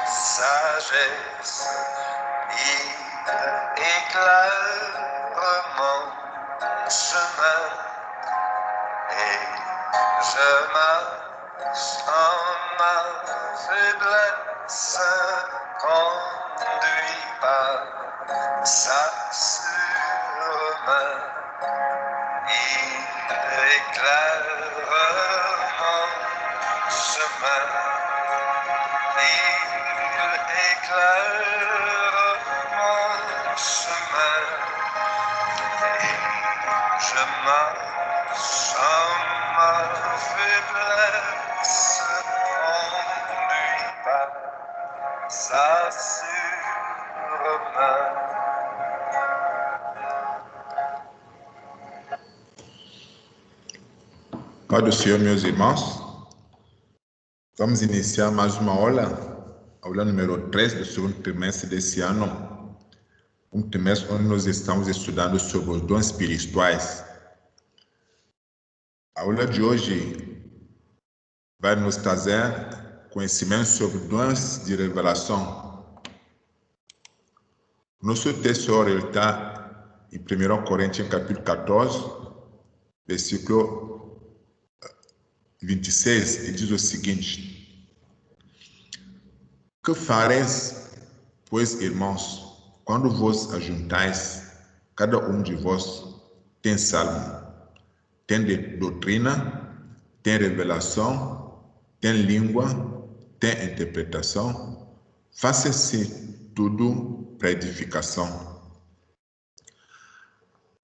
sagesse, il éclaire mon chemin et je marche en ma faiblesse, conduit par sa sûre il éclaire mon chemin, il éclaire mon chemin, et je marche en ma faiblesse, conduit par sa sûre main. Pai do Senhor, meus irmãos, vamos iniciar mais uma aula número 3 do segundo trimestre desse ano, um trimestre onde nós estamos estudando sobre os dons espirituais. A aula de hoje vai nos trazer conhecimento sobre dons de revelação. Nosso texto está em 1 Coríntios capítulo 14, versículo 26, e diz o seguinte: Que fareis, pois, irmãos, quando vos ajuntais, cada um de vós tem salmo, tem doutrina, tem revelação, tem língua, tem interpretação, faça-se tudo para edificação.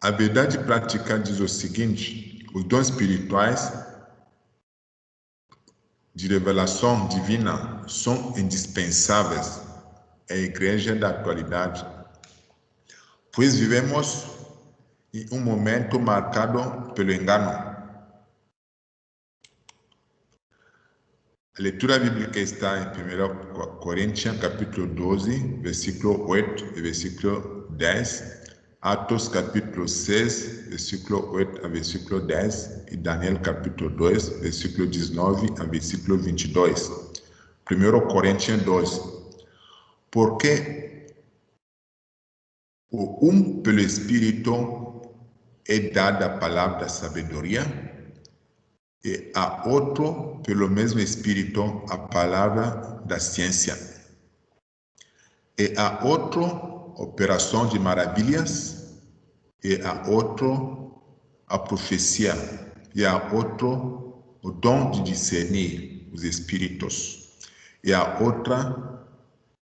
A verdade prática diz o seguinte: os dons espirituais de revelação divina são indispensáveis à igreja da atualidade, pois vivemos em um momento marcado pelo engano. A leitura bíblica está em 1 Coríntios capítulo 12, versículo 8 e versículo 10, Atos capítulo 6, versículo 8 a versículo 10 e Daniel capítulo 2, versículo 19 a versículo 22. 1 Coríntios 12. Porque pelo Espírito é dada a palavra da sabedoria e a outro pelo mesmo Espírito a palavra da ciência e a outro operação de maravilhas, e a outro a profecia, e a outro o dom de discernir os espíritos, e a outra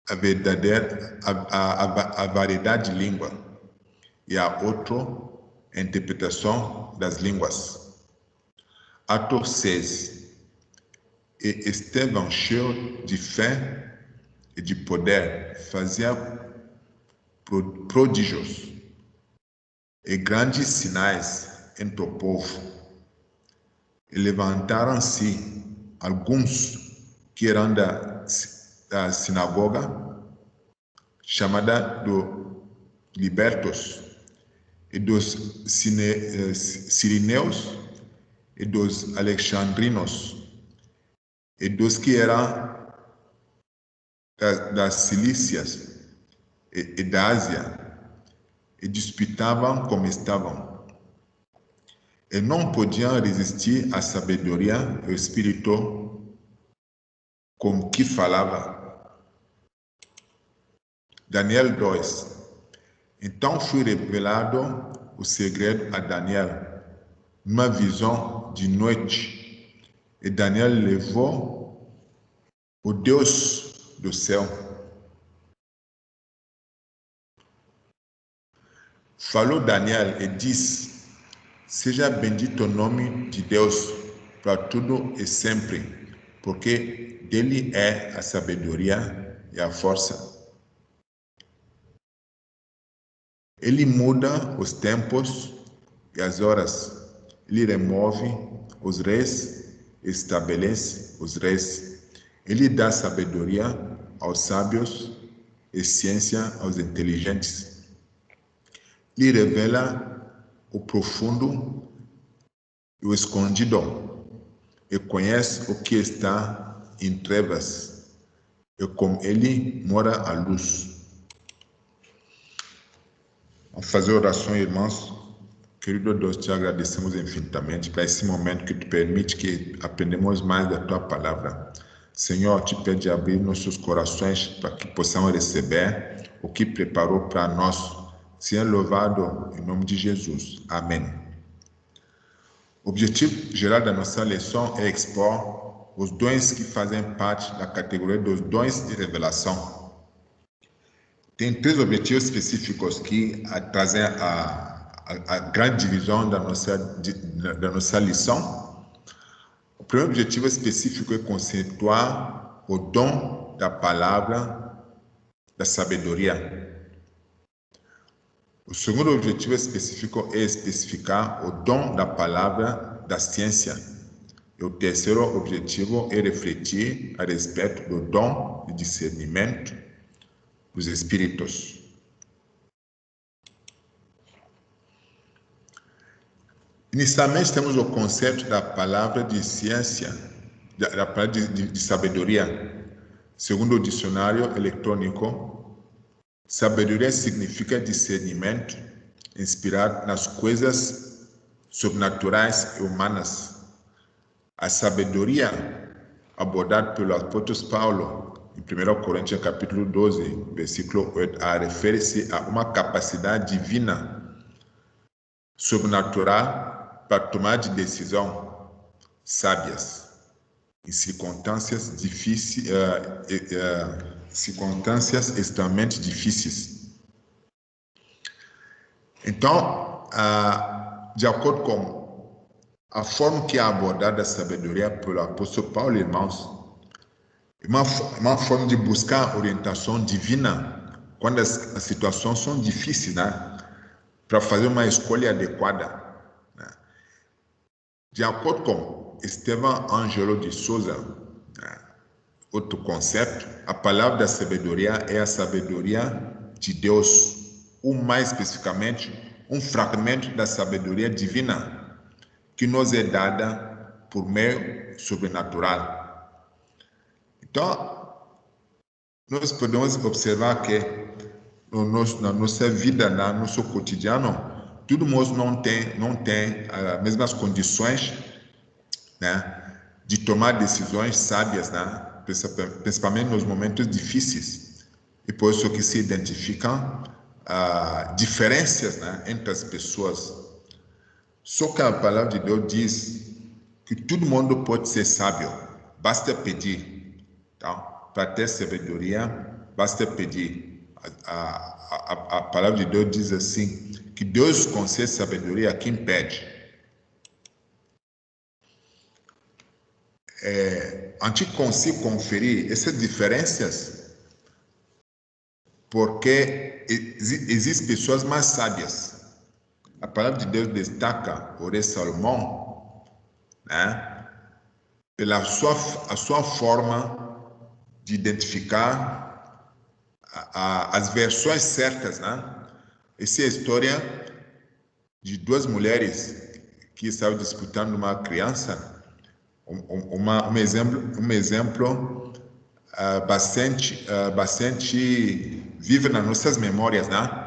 a variedade de língua, e a outro a interpretação das línguas. Atos 6. E Estevão, cheio de fé e de poder, fazia prodígios e grandes sinais entre o povo. E levantaram-se alguns que eram da sinagoga, chamada do Libertos, e dos Sirineus, e dos Alexandrinos, e dos que eram das Cilícias e da Ásia, e disputavam como estavam, e não podiam resistir à sabedoria e ao Espírito com que falava. Daniel 2. Então foi revelado o segredo a Daniel, numa visão de noite, e Daniel levou o Deus do céu. Falou Daniel e disse: Seja bendito o nome de Deus para tudo e sempre, porque dele é a sabedoria e a força. Ele muda os tempos e as horas, ele remove os reis e estabelece os reis. Ele dá sabedoria aos sábios e ciência aos inteligentes. Ele revela o profundo e o escondido, e conhece o que está em trevas, e como ele mora à luz. Vamos fazer oração, irmãos. Querido Deus, te agradecemos infinitamente para esse momento que tu permite que aprendamos mais da tua palavra. Senhor, te pede abrir nossos corações para que possamos receber o que preparou para nós. Seja louvado em nome de Jesus. Amém. O objetivo geral da nossa lição é expor os dons que fazem parte da categoria dos dons de revelação. Tem 3 objetivos específicos que trazem a grande divisão da nossa lição. O primeiro objetivo específico é conceituar o dom da palavra da sabedoria. O segundo objetivo específico é especificar o dom da palavra da ciência. E o terceiro objetivo é refletir a respeito do dom de discernimento dos espíritos. Inicialmente temos o conceito da palavra de ciência, da palavra de sabedoria. Segundo o dicionário eletrônico, sabedoria significa discernimento inspirado nas coisas sobrenaturais e humanas. A sabedoria abordada pelo apóstolo Paulo em 1 Coríntios capítulo 12, versículo 8, refere-se a uma capacidade divina, sobrenatural, para tomar de decisão sábias em circunstâncias difíceis, circunstâncias extremamente difíceis. Então, de acordo com a forma que é abordada a sabedoria pelo apóstolo Paulo, irmãos, uma forma de buscar orientação divina quando as situações são difíceis, né? Para fazer uma escolha adequada. Né? De acordo com Estevam Ângelo de Souza, né? Outro conceito, a palavra da sabedoria é a sabedoria de Deus, ou mais especificamente, um fragmento da sabedoria divina que nos é dada por meio sobrenatural. Então, nós podemos observar que na nossa vida, no nosso cotidiano, todo mundo não tem as mesmas condições, né, de tomar decisões sábias, né, principalmente nos momentos difíceis. E por isso que se identificam diferenças, né, entre as pessoas. Só que a palavra de Deus diz que todo mundo pode ser sábio, basta pedir. Tá? Para ter sabedoria, basta pedir. A palavra de Deus diz assim, que Deus concede sabedoria a quem pede. A gente consegue conferir essas diferenças porque existem pessoas mais sábias. A palavra de Deus destaca o rei Salomão, né, pela sua forma de identificar as versões certas, né? Essa é a história de 2 mulheres que estavam disputando uma criança. Um exemplo bastante vivo nas nossas memórias, né?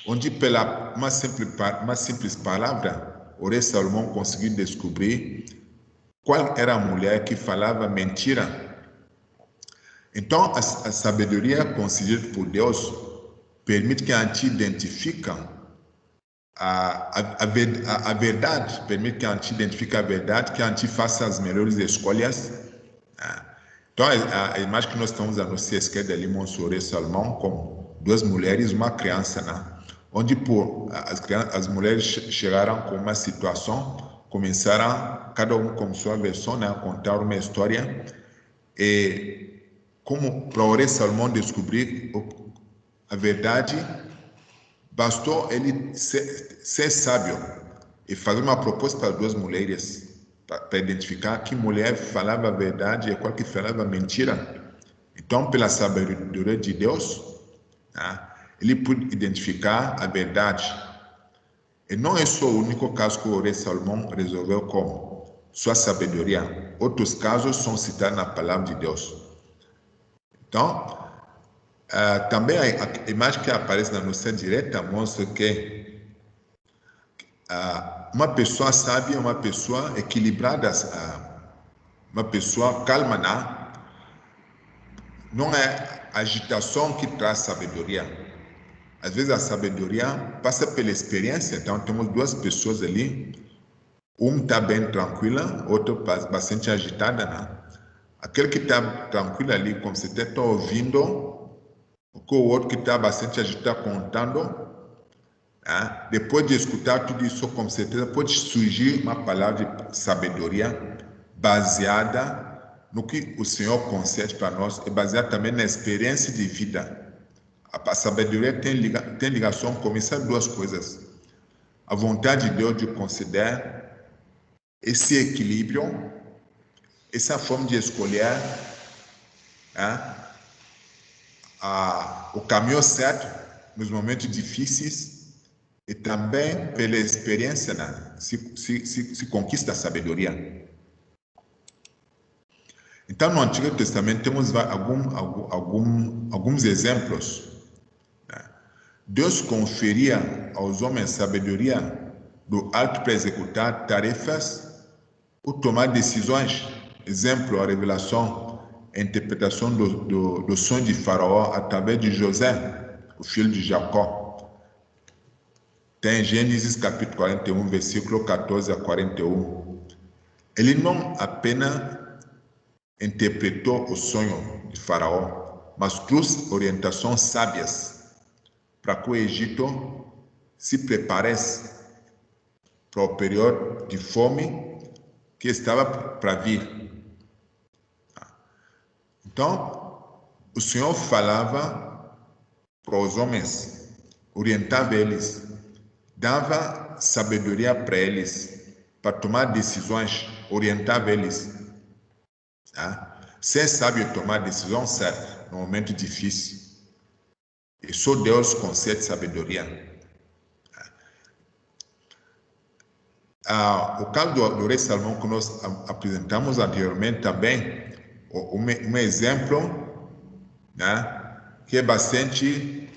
Onde pela uma simples palavra, o rei Salomão conseguiu descobrir qual era a mulher que falava mentira. Então, a sabedoria concedida por Deus permite que a gente identifique a verdade, permite que a gente identifique a verdade, que a gente faça as melhores escolhas. Então, a imagem que nós estamos à nossa esquerda ali, Monsoré Salomão, com 2 mulheres e uma criança, né? Onde as mulheres chegaram com uma situação, começaram, cada um com sua versão, né, a contar uma história, e como para o rei Salomão descobrir a verdade, bastou ele ser sábio e fazer uma proposta para 2 mulheres, para identificar que mulher falava a verdade e qual que falava mentira. Então, pela sabedoria de Deus, né, ele pôde identificar a verdade. E não é só o único caso que o rei Salomão resolveu com sua sabedoria. Outros casos são citados na palavra de Deus. Então, também a imagem que aparece na noção direta mostra que uma pessoa sábia é uma pessoa equilibrada, uma pessoa calma, não é agitação que traz sabedoria. Às vezes a sabedoria passa pela experiência. Então temos duas pessoas ali, está bem tranquila, outro bastante agitada, Aquele que está tranquilo ali, como você está ouvindo, o outro que está bastante agitado contando, depois de escutar tudo isso, com certeza pode surgir uma palavra de sabedoria baseada no que o Senhor concede para nós e baseada também na experiência de vida. A sabedoria tem ligação com essas duas coisas. A vontade de Deus de conceder esse equilíbrio, essa forma de escolher o caminho certo nos momentos difíceis e também pela experiência se conquista a sabedoria. Então, no Antigo Testamento temos alguns exemplos. Deus conferia aos homens sabedoria do alto para executar tarefas ou tomar decisões. Exemplo, a revelação, a interpretação do sonho de Faraó através de José, o filho de Jacó. Tem Gênesis capítulo 41, versículo 14 a 41. Ele não apenas interpretou o sonho de Faraó, mas trouxe orientações sábias para que o Egito se preparasse para o período de fome que estava para vir. Então, o Senhor falava para os homens, orientava eles, dava sabedoria para eles, para tomar decisões, orientava eles. Ser sábio tomar decisão certa no momento difícil. E só Deus concede sabedoria. O caso do rei Salomão que nós apresentamos anteriormente também, um exemplo que é bastante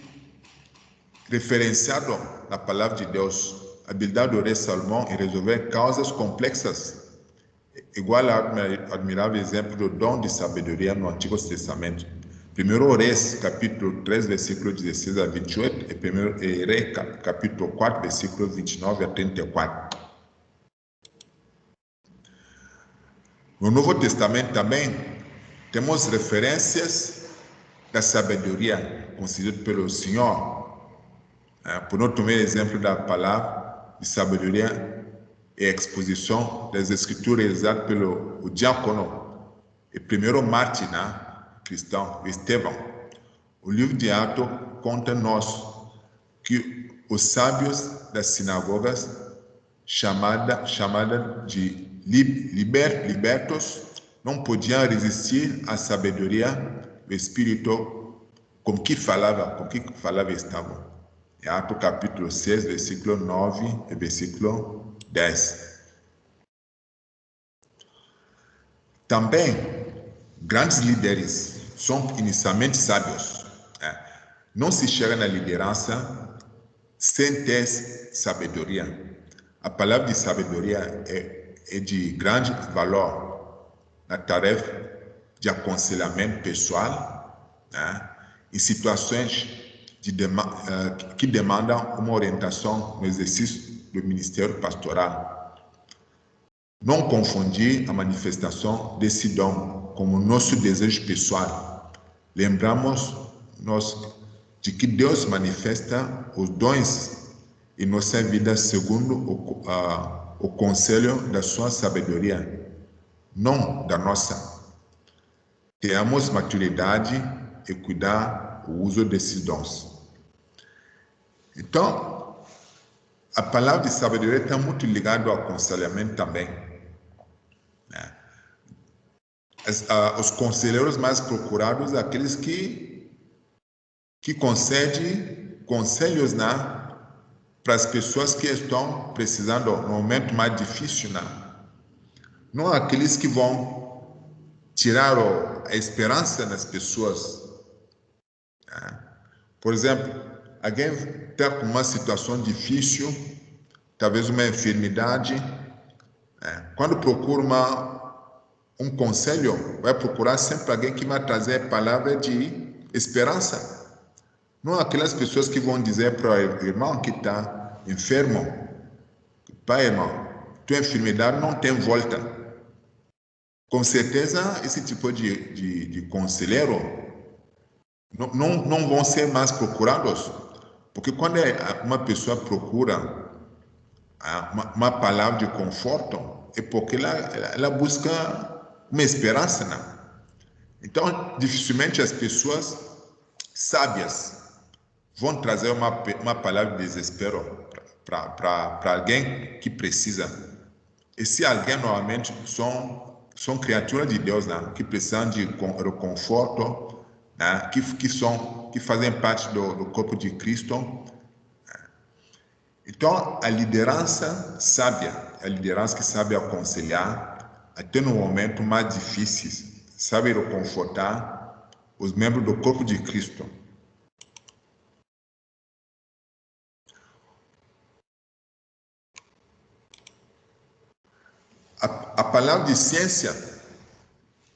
referenciado na palavra de Deus. A habilidade do rei Salomão em resolver causas complexas, igual ao admirável exemplo do dom de sabedoria no Antigo Testamento. 1 Reis, capítulo 3, versículo 16 a 28, e 1 Reis, capítulo 4, versículo 29 a 34. No Novo Testamento também temos referências da sabedoria concedida pelo Senhor. Por não tomar exemplo da palavra de sabedoria e exposição das Escrituras usadas pelo diácono e primeiro mártir cristão, Estevão. O livro de Atos conta-nos que os sábios das sinagogas, chamada de libertos, não podiam resistir à sabedoria do Espírito com que falava Estevão. Em Atos capítulo 6, versículo 9 e versículo 10. Também, grandes líderes são inicialmente sábios. Não se chega na liderança sem ter sabedoria. A palavra de sabedoria é de grande valor na tarefa de aconselhamento pessoal, em situações que demandam uma orientação no exercício do ministério pastoral. Não confundir a manifestação desse dom como nosso desejo pessoal. Lembramos-nos de que Deus manifesta os dons em nossa vida segundo o conselho da sua sabedoria, não da nossa. Tenhamos maturidade e cuidar o uso desses dons. Então, a palavra de sabedoria está muito ligada ao aconselhamento também. Os conselheiros mais procurados são aqueles que concedem conselhos para as pessoas que estão precisando no momento mais difícil. Não aqueles que vão tirar a esperança nas pessoas. Por exemplo, alguém está com uma situação difícil, talvez uma enfermidade, quando procura um conselho, vai procurar sempre alguém que vai trazer palavra de esperança. Não aquelas pessoas que vão dizer para o irmão que está enfermo: pai, irmão, tua enfermidade não tem volta. Com certeza, esse tipo de conselheiro não vão ser mais procurados. Porque quando uma pessoa procura uma palavra de conforto, é porque ela busca uma esperança, né? Então, dificilmente as pessoas sábias vão trazer uma palavra de desespero para alguém que precisa. E se alguém, normalmente, são criaturas de Deus, né? Que precisam de conforto, né? Que fazem parte do corpo de Cristo. Então, a liderança sábia, a liderança que sabe aconselhar, até no momento mais difíceis, sabe reconfortar os membros do corpo de Cristo. A palavra de ciência,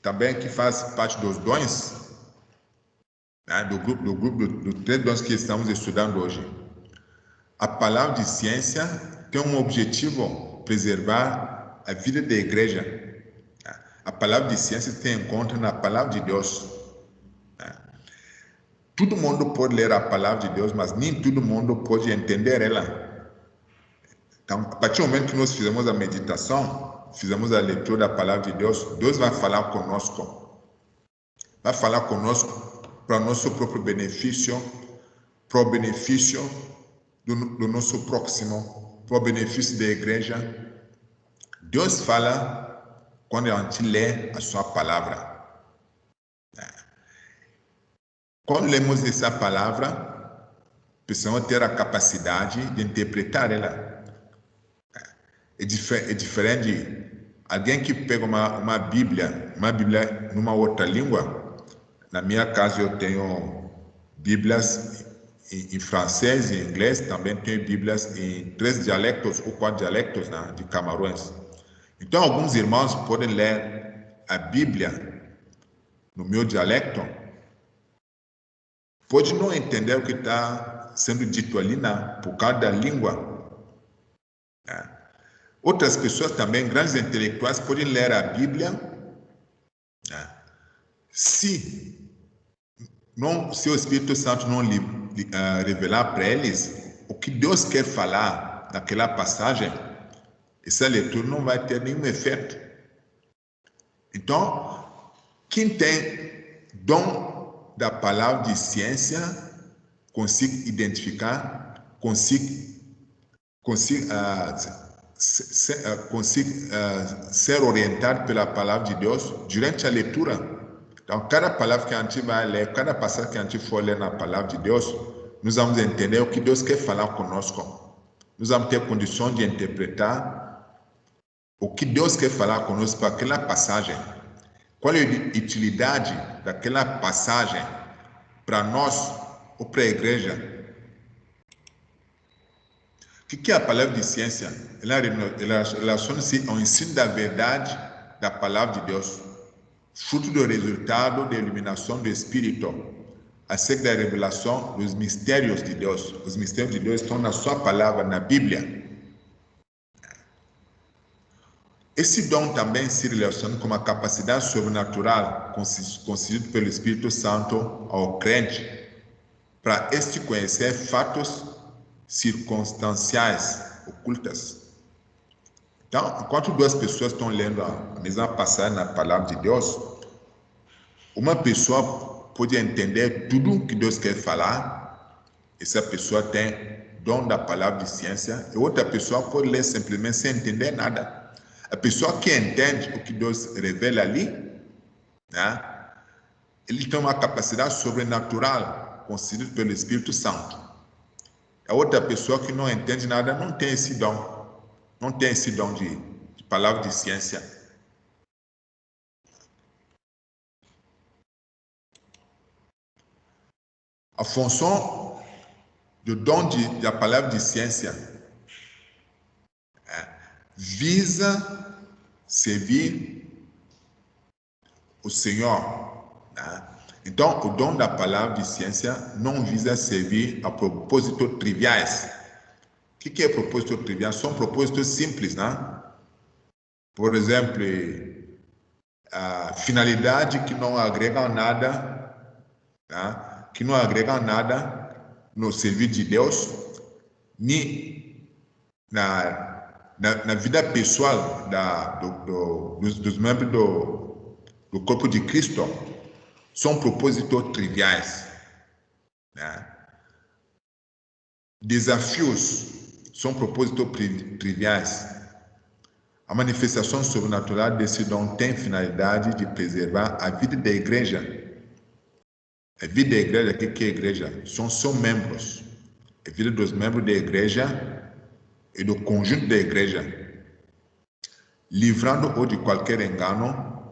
também que faz parte dos dons, né, dos 3 dons que estamos estudando hoje. A palavra de ciência tem um objetivo: preservar a vida da igreja. A palavra de ciência se encontra na palavra de Deus. Todo mundo pode ler a palavra de Deus, mas nem todo mundo pode entender ela. Então, a partir do momento que nós fizemos a meditação, fizemos a leitura da palavra de Deus, Deus vai falar conosco. Vai falar conosco para o nosso próprio benefício, para o benefício do nosso próximo, para o benefício da igreja. Deus fala quando a gente lê a sua palavra. Quando lemos essa palavra, precisamos ter a capacidade de interpretar ela. É diferente de alguém que pega uma Bíblia numa outra língua. Na minha casa eu tenho Bíblias em francês e inglês, também tenho Bíblias em 3 dialectos ou 4 dialectos, né, de Camarões. Então, alguns irmãos podem ler a Bíblia no meu dialecto, pode não entender o que está sendo dito ali, por causa da língua. Outras pessoas também, grandes intelectuais, podem ler a Bíblia. Se o Espírito Santo não revelar para eles o que Deus quer falar naquela passagem, essa leitura não vai ter nenhum efeito. Então, quem tem dom da palavra de ciência consegue identificar, consegue ser orientado pela palavra de Deus durante a leitura. Então, cada palavra que a gente vai ler, cada passagem que a gente for ler na palavra de Deus, nós vamos entender o que Deus quer falar conosco. Nós vamos ter condição de interpretar o que Deus quer falar conosco para aquela passagem. Qual é a utilidade daquela passagem para nós ou para a igreja? O que é a palavra de ciência? Ela relaciona-se ao ensino da verdade da palavra de Deus, fruto do resultado da iluminação do Espírito, acerca da revelação dos mistérios de Deus. Os mistérios de Deus estão na sua palavra, na Bíblia. Esse dom também se relaciona com uma capacidade sobrenatural concedida pelo Espírito Santo ao crente para este conhecer fatos circunstanciais ocultas. Então, enquanto 2 pessoas estão lendo a mesma passagem na palavra de Deus, uma pessoa pode entender tudo o que Deus quer falar, essa pessoa tem dom da palavra de ciência, e outra pessoa pode ler simplesmente sem entender nada. A pessoa que entende o que Deus revela ali, né, ele tem uma capacidade sobrenatural concedida pelo Espírito Santo. A outra pessoa que não entende nada não tem esse dom. Não tem esse dom de palavra de ciência. A função do dom da palavra de ciência visa servir o Senhor. Então, o dom da palavra de ciência não visa servir a propósitos triviais. O que é propósito trivial? São propósitos simples, né? Por exemplo, a finalidade que não agrega nada, tá? Que não agrega nada no serviço de Deus, nem na vida pessoal dos membros do corpo de Cristo, são propósitos triviais, né? Desafios são propósitos triviais. A manifestação sobrenatural desse dom tem finalidade de preservar a vida da igreja. A vida da igreja, o que é a igreja? São membros. A vida dos membros da igreja e do conjunto da igreja, livrando-o de qualquer engano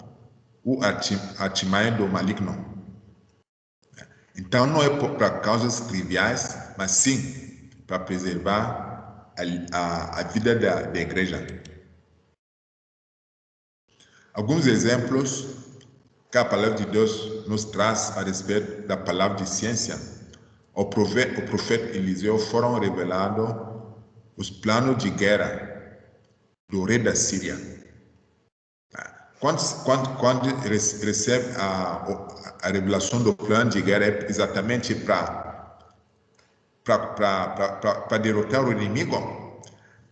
ou artimanha do maligno. Então, não é para causas triviais, mas sim para preservar a vida da igreja. Alguns exemplos que a palavra de Deus nos traz a respeito da palavra de ciência. O profeta Eliseu foram revelados os planos de guerra do rei da Síria. Quando recebe a revelação do plano de guerra, é exatamente para derrotar o inimigo.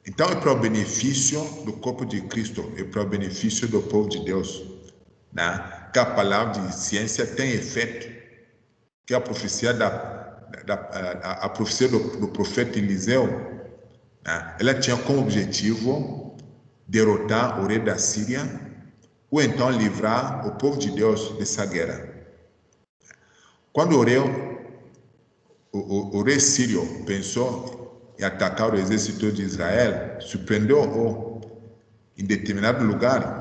Então, é para o benefício do corpo de Cristo, é para o benefício do povo de Deus, né? Que a palavra de ciência tem efeito, que a profecia a profecia do profeta Eliseu, né? Ela tinha como objetivo derrotar o rei da Síria, ou então livrar o povo de Deus dessa guerra. Quando o rei sírio pensou em atacar o exército de Israel, surpreendeu-o em determinado lugar.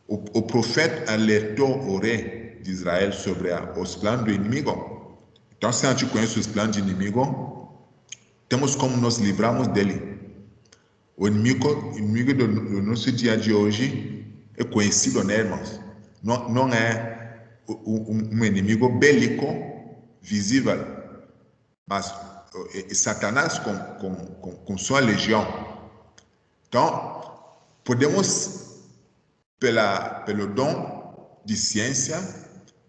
O profeta alertou o rei de Israel sobre os planos do inimigo. Então, se a gente conhece os planos do inimigo, temos como nos livrarmos dele. O inimigo do nosso dia de hoje é conhecido, né, irmãos? Não é um inimigo bélico visível, mas é Satanás com sua legião. Então, podemos, pelo dom de ciência,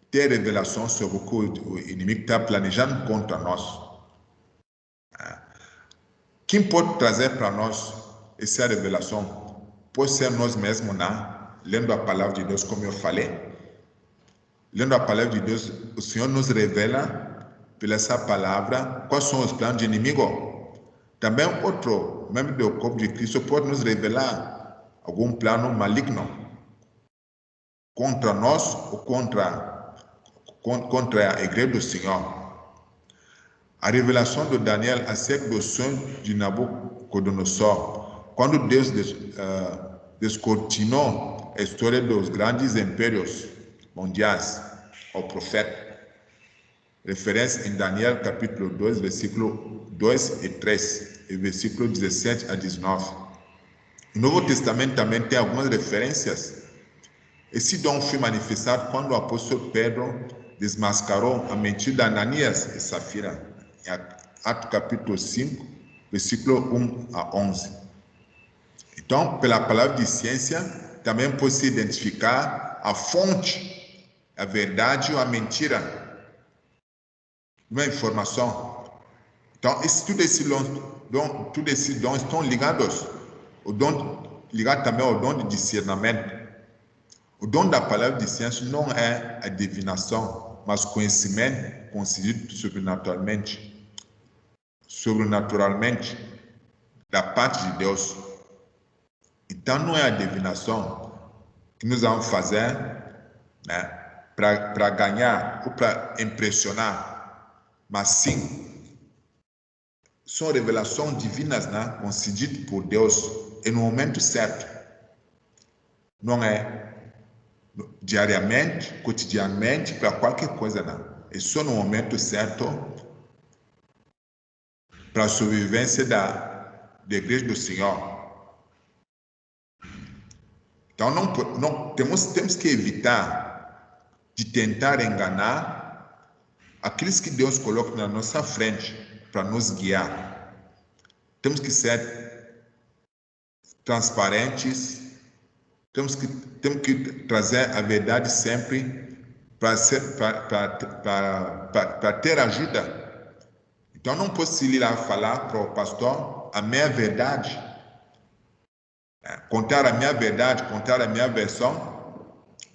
ter revelação sobre o que o inimigo está planejando contra nós. Quem pode trazer para nós essa revelação? Pode ser nós mesmos, né? Lendo a palavra de Deus, como eu falei. Lendo a palavra de Deus, o Senhor nos revela, pela essa palavra, quais são os planos do inimigo. Também outro membro do corpo de Cristo pode nos revelar algum plano maligno contra nós ou contra a igreja do Senhor. A revelação de Daniel acerca do sonho de Nabucodonosor, quando Deus descortinou a história dos grandes impérios mundiais ao profeta. Referência em Daniel capítulo 2, versículo 2 e 3, e versículo 17 a 19. O Novo Testamento também tem algumas referências. Esse dom foi manifestado quando o apóstolo Pedro desmascarou a mentira de Ananias e Safira, em Atos capítulo 5, versículo 1 a 11. Então, pela palavra de ciência, também pode-se identificar a fonte, a verdade ou a mentira uma informação. Então, todos esses dons estão ligados. Ligado também ao dom de discernimento. O dom da palavra de ciência não é a divinação, mas conhecimento concedido sobrenaturalmente, da parte de Deus. Então, não é a divinação que nós vamos fazer, né, para ganhar ou para impressionar, mas sim, são revelações divinas, né, concedidas por Deus e no momento certo. Não é diariamente, cotidianamente, para qualquer coisa, não. e só no momento certo para a sobrevivência da Igreja do Senhor. Então, temos que evitar de tentar enganar aqueles que Deus coloca na nossa frente para nos guiar. Temos que ser transparentes, temos que trazer a verdade sempre para ter ajuda. Então, não posso ir lá falar para o pastor a minha verdade, contar a minha verdade, contar a minha versão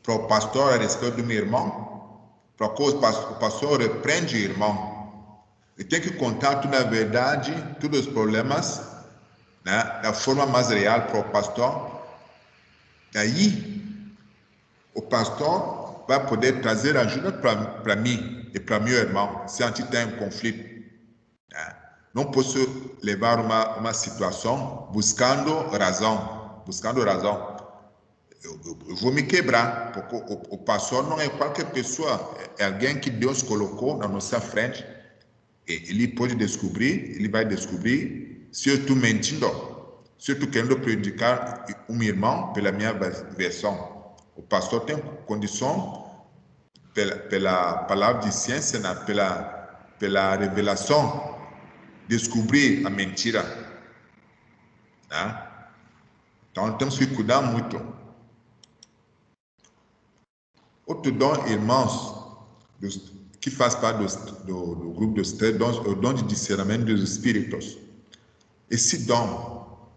para o pastor a respeito do meu irmão, para que o pastor repreende o irmão. E tem que contar toda a verdade, todos os problemas, né, da forma mais real para o pastor. Daí, o pastor vai poder trazer ajuda para mim e para meu irmão, se a gente tem um conflito. Não posso levar uma situação buscando razão. Eu vou me quebrar, porque o pastor não é qualquer pessoa, é alguém que Deus colocou na nossa frente. Ele vai descobrir se eu estou mentindo, se eu estou querendo prejudicar um irmão pela minha versão. O pastor tem condição, pela palavra de ciência, pela revelação, descobrir a mentira. Né? Então, temos que cuidar muito. Outro dom, irmãos, que faz parte do grupo dos 3 dons, é o dom de discernimento dos espíritos. Esse dom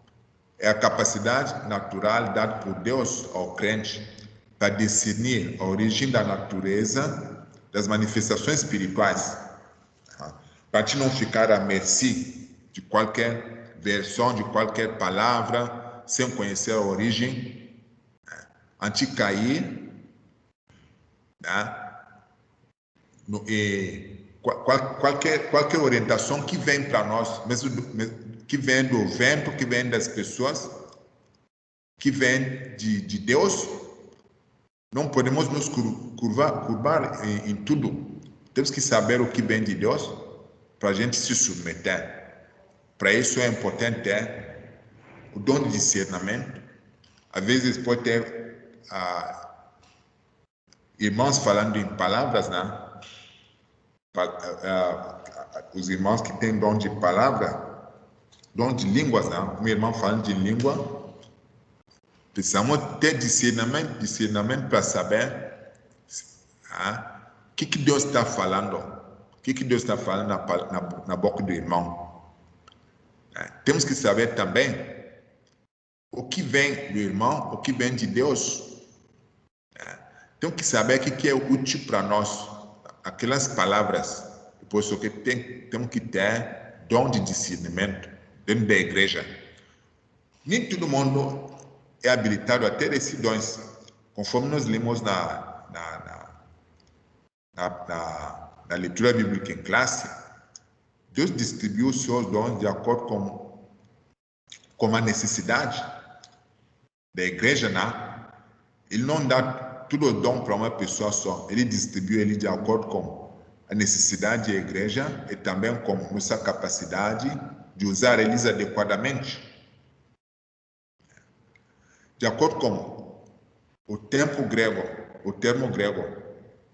é a capacidade natural dada por Deus ao crente para discernir a origem da natureza das manifestações espirituais, para te não ficar à mercê de qualquer versão, de qualquer palavra, sem conhecer a origem, antes de cair, qualquer orientação que vem para nós, mesmo que vem do vento, que vem das pessoas, que vem de Deus, não podemos nos curvar em tudo. Temos que saber o que vem de Deus para a gente se submeter. Para isso é importante ter o dom de discernimento. Às vezes pode ter irmãos falando em palavras, né? Os irmãos que têm dom de palavra, dom de línguas, né? Um irmão falando de língua, precisamos ter discernimento para saber o que Deus está falando, o que Deus está falando na boca do irmão. Temos que saber também o que vem do irmão, o que vem de Deus. Temos que saber o que é útil para nós, aquelas palavras. Por isso que temos que ter dom de discernimento dentro da igreja. Nem todo mundo é habilitado a ter esses dons, conforme nós lemos na leitura bíblica em classe. Deus distribuiu os seus dons de acordo com a necessidade da igreja, né? Ele não dá todo o dom para uma pessoa só. Ele distribui ele de acordo com a necessidade da igreja e também com nossa capacidade de usar eles adequadamente. De acordo com o termo grego,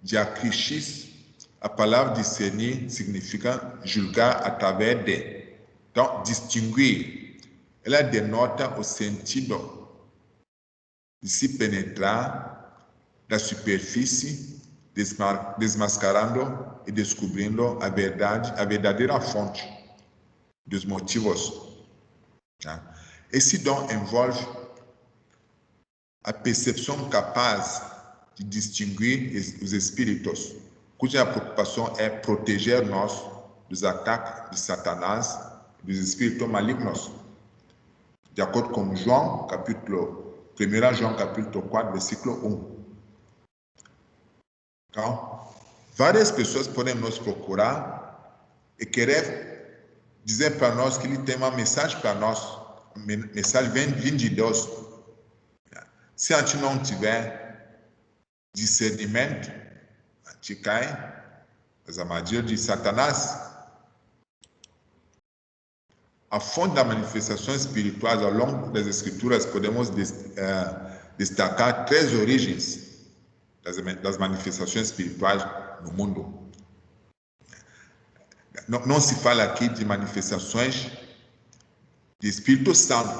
diakrishis, a palavra discernir significa julgar através de. Então, distinguir, ela denota o sentido de se penetrar da superfície, desmascarando e descobrindo a verdadeira fonte dos motivos. Esse dom envolve a percepção capaz de distinguir os espíritos, cuja preocupação é proteger-nos dos ataques de Satanás e dos espíritos malignos. De acordo com 1 João, capítulo 4, versículo 1. Então, várias pessoas podem nos procurar e querer dizer para nós que ele tem uma mensagem para nós. A mensagem vem de Deus. Se a gente não tiver discernimento, a gente cai as armadilhas de Satanás. A fonte das manifestações espirituais ao longo das Escrituras podemos destacar 3 origens das manifestações espirituais no mundo. Não se fala aqui de manifestações de Espírito Santo,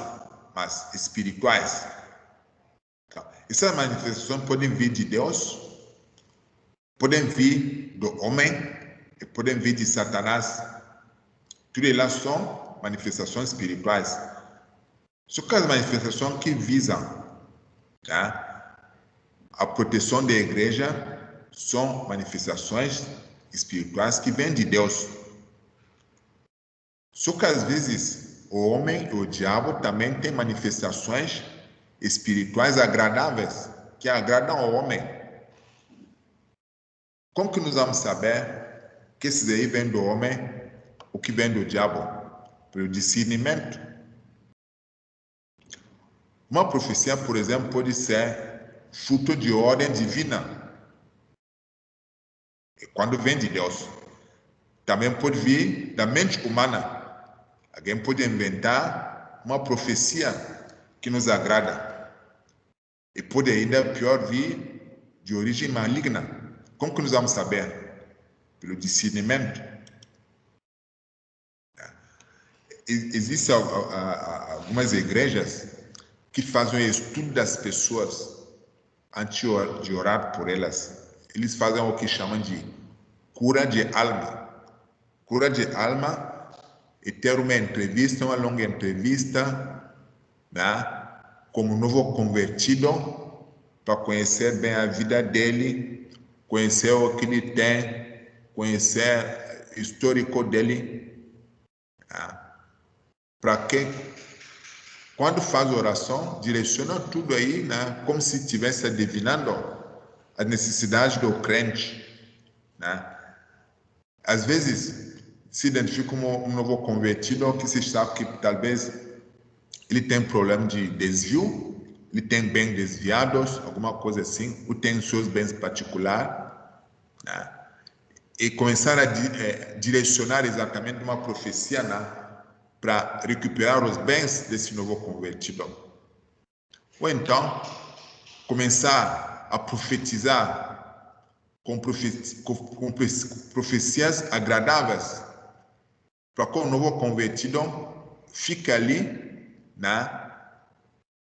mas espirituais. Então, essas manifestações podem vir de Deus, podem vir do homem e podem vir de Satanás. Tudo elas são manifestações espirituais. Só que as manifestações que visam a proteção da igreja são manifestações espirituais que vêm de Deus. Só que às vezes o homem e o diabo também têm manifestações espirituais agradáveis, que agradam ao homem. Como que nós vamos saber que esses aí vêm do homem ou que vêm do diabo? Pelo discernimento. Uma profecia, por exemplo, pode ser fruto de ordem divina. E quando vem de Deus. Também pode vir da mente humana. Alguém pode inventar uma profecia que nos agrada. E pode ainda pior vir de origem maligna. Como que nós vamos saber? Pelo discernimento. Existem algumas igrejas que fazem o estudo das pessoas antes de orar por elas. Eles fazem o que chamam de cura de alma. Cura de alma é ter uma entrevista, uma longa entrevista, como novo convertido, para conhecer bem a vida dele, conhecer o que ele tem, conhecer o histórico dele. Para que, quando faz oração, direciona tudo aí, como se estivesse adivinhando as necessidades do crente. Às vezes, se identifica como um novo convertido que se sabe que talvez ele tem problema de desvio, ele tem bens desviados, alguma coisa assim, ou tem seus bens particulares, e começar a direcionar exatamente uma profecia para recuperar os bens desse novo convertido. Ou então, começar a profetizar com profecias agradáveis, para que o novo convertido fique ali,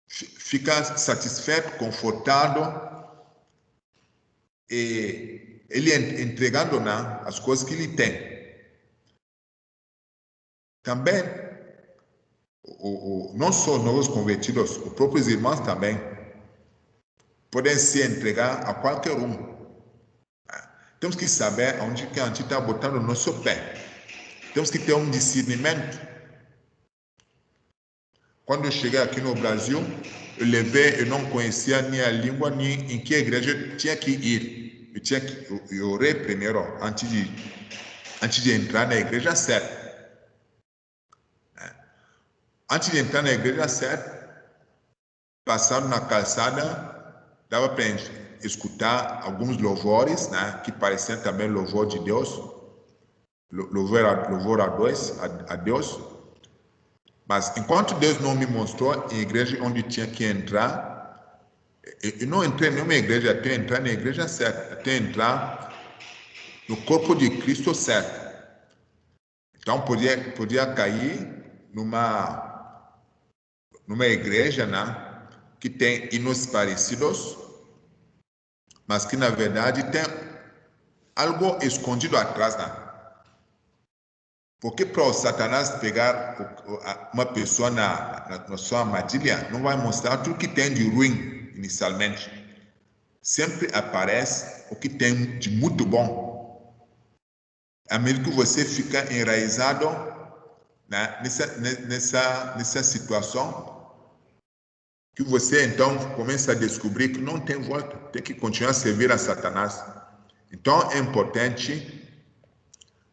fica satisfeito, confortado, e ele entregando as coisas que ele tem. Também, não só os novos convertidos, os próprios irmãos também podem se entregar a qualquer um. Temos que saber onde que a gente está botando o nosso pé. Temos que ter um discernimento. Quando eu cheguei aqui no Brasil, eu não conhecia nem a língua, nem em que igreja eu tinha que ir. Eu orei primeiro, antes de entrar na igreja certa. Antes de entrar na igreja certa, passando na calçada, dava para escutar alguns louvores, que pareciam também louvor de Deus, louvor a Deus. Mas enquanto Deus não me mostrou em igreja onde tinha que entrar, eu não entrei em nenhuma igreja até entrar na igreja certa, até entrar no corpo de Cristo certo. Então podia cair numa igreja, que tem hinos parecidos, mas que na verdade tem algo escondido atrás, Porque para o Satanás pegar uma pessoa na sua armadilha, não vai mostrar tudo que tem de ruim inicialmente. Sempre aparece o que tem de muito bom. À medida que você fica enraizado nessa situação, que você então começa a descobrir que não tem volta, tem que continuar a servir a Satanás. Então é importante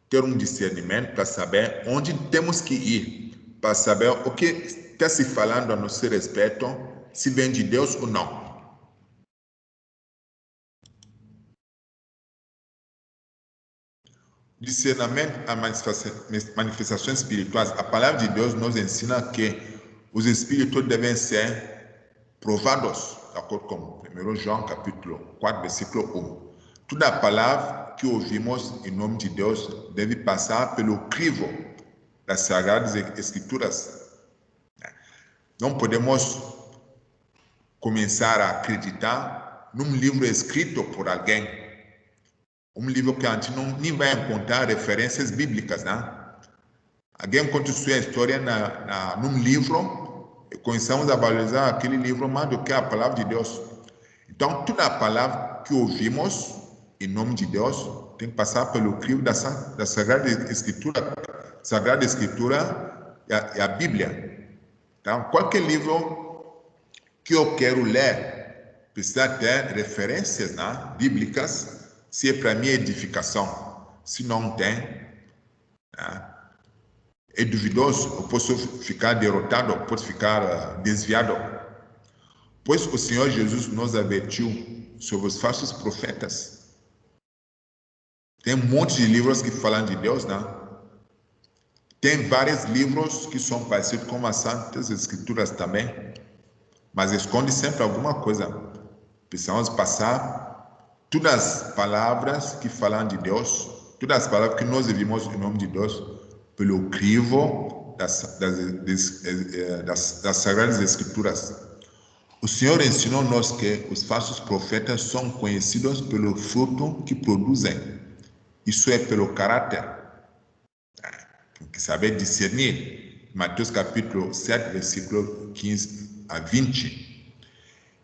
ter um discernimento para saber onde temos que ir, para saber o que está se falando a nosso respeito, se vem de Deus ou não. discernimento a manifestações espirituais, a palavra de Deus nos ensina que os espíritos devem ser provados, de acordo com 1 João capítulo 4, versículo 1. Toda a palavra que ouvimos em nome de Deus deve passar pelo crivo das Sagradas Escrituras. Não podemos começar a acreditar num livro escrito por alguém, um livro que a gente nem vai encontrar referências bíblicas, né? Alguém conta sua história num livro e começamos a valorizar aquele livro mais do que a palavra de Deus. Então, toda a palavra que ouvimos em nome de Deus tem que passar pelo crivo da Sagrada Escritura e a Bíblia. Então, qualquer livro que eu quero ler precisa ter referências, né, bíblicas, se é para minha edificação. Se não tem, né, é duvidoso, eu posso ficar derrotado, eu posso ficar desviado. Pois o Senhor Jesus nos avertiu sobre os falsos profetas. Tem um monte de livros que falam de Deus, né? Tem vários livros que são parecidos com as Santas Escrituras também, mas esconde sempre alguma coisa. Precisamos passar todas as palavras que falam de Deus, todas as palavras que nós ouvimos em nome de Deus, pelo crivo das Sagradas Escrituras. O Senhor ensinou-nos que os falsos profetas são conhecidos pelo fruto que produzem. Isso é pelo caráter. Tem que saber discernir. Mateus capítulo 7, versículo 15 a 20.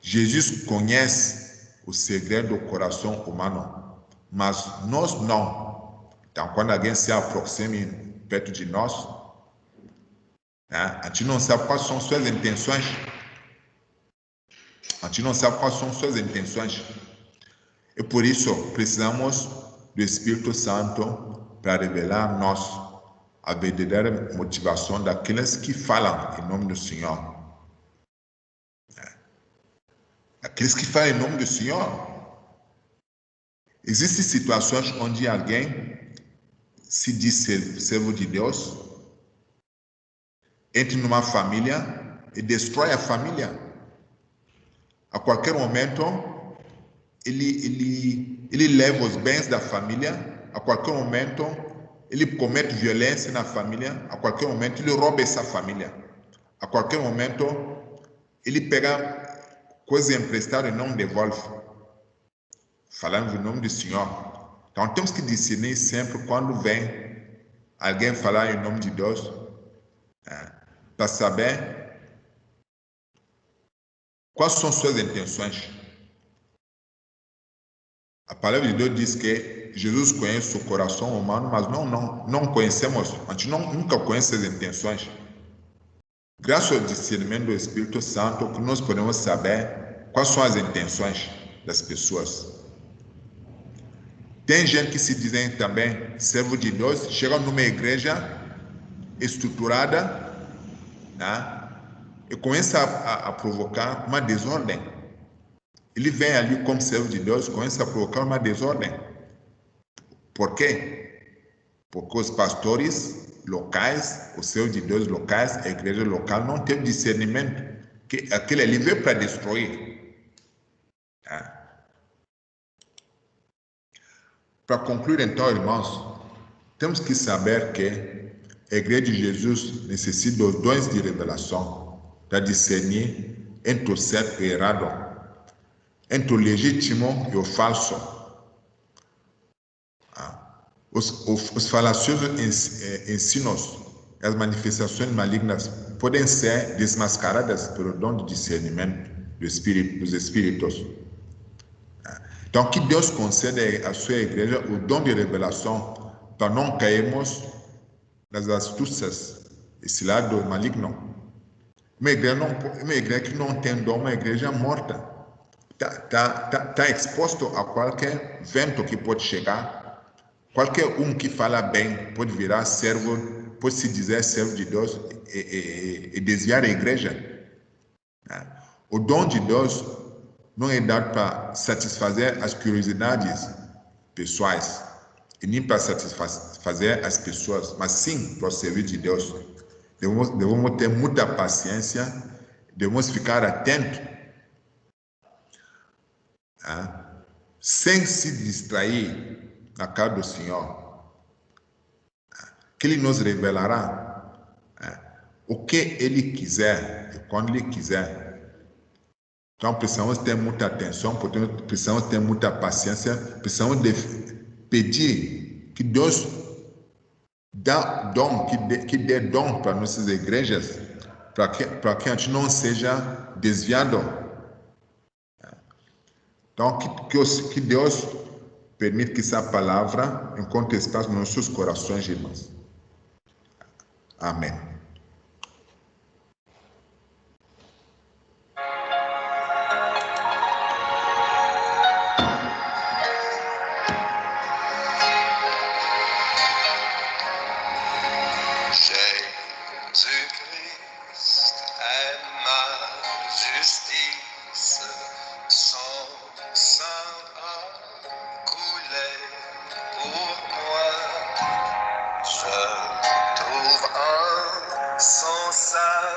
Jesus conhece o segredo do coração humano, mas nós não. Então, quando alguém se aproxima perto de nós, né, a gente não sabe quais são suas intenções. A gente não sabe quais são suas intenções. E por isso, precisamos do Espírito Santo para revelar a nós a verdadeira motivação daqueles que falam em nome do Senhor. Aqueles que falam em nome do Senhor. Existem situações onde alguém se diz servo de Deus, entra numa família e destrói a família. A qualquer momento, ele leva os bens da família, a qualquer momento, ele comete violência na família, a qualquer momento, ele rouba essa família. A qualquer momento, ele pega coisa emprestada e não devolve. Falando em nome do Senhor. Então, temos que discernir sempre quando vem alguém falar em nome de Deus, para saber quais são suas intenções. A palavra de Deus diz que Jesus conhece o coração humano, mas não conhecemos, a gente nunca conhece as intenções. Graças ao discernimento do Espírito Santo, que nós podemos saber quais são as intenções das pessoas. Tem gente que se dizem também servo de Deus, chegam numa igreja estruturada, né, e começa a provocar uma desordem. Ele vem ali como servo de Deus, começa a provocar uma desordem. Por quê? Porque os pastores locais, os servos de Deus locais, a igreja local não tem discernimento que aquele ali veio para destruir. Tá? Para concluir então, irmãos, temos que saber que a igreja de Jesus necessita dos dons de revelação para discernir entre o certo e o errado, entre o legítimo e o falso. Os falaciosos ensinos e as manifestações malignas podem ser desmascaradas pelo dom de discernimento dos espíritos. Então, que Deus conceda à sua igreja o dom de revelação para não cairmos nas astúcias, esse lado maligno. Uma igreja que não tem dom, uma igreja morta. Está exposto a qualquer vento que pode chegar. Qualquer um que fala bem pode virar servo, pode se dizer servo de Deus e desviar a igreja. O dom de Deus não é dado para satisfazer as curiosidades pessoais. e nem para satisfazer as pessoas, mas sim para o serviço de Deus. Devemos ter muita paciência, devemos ficar atentos, sem se distrair na casa do Senhor, que Ele nos revelará o que Ele quiser e quando Ele quiser. Então precisamos ter muita atenção, precisamos ter muita paciência, precisamos pedir que Deus que dê dom para nossas igrejas, para que a gente não seja desviado. Então, que Deus permita que essa palavra encontre espaço nos nossos corações, irmãos. Amém. Jésus-Christ est ma justice, son sang a coulé pour moi. Je trouve en son sacrifice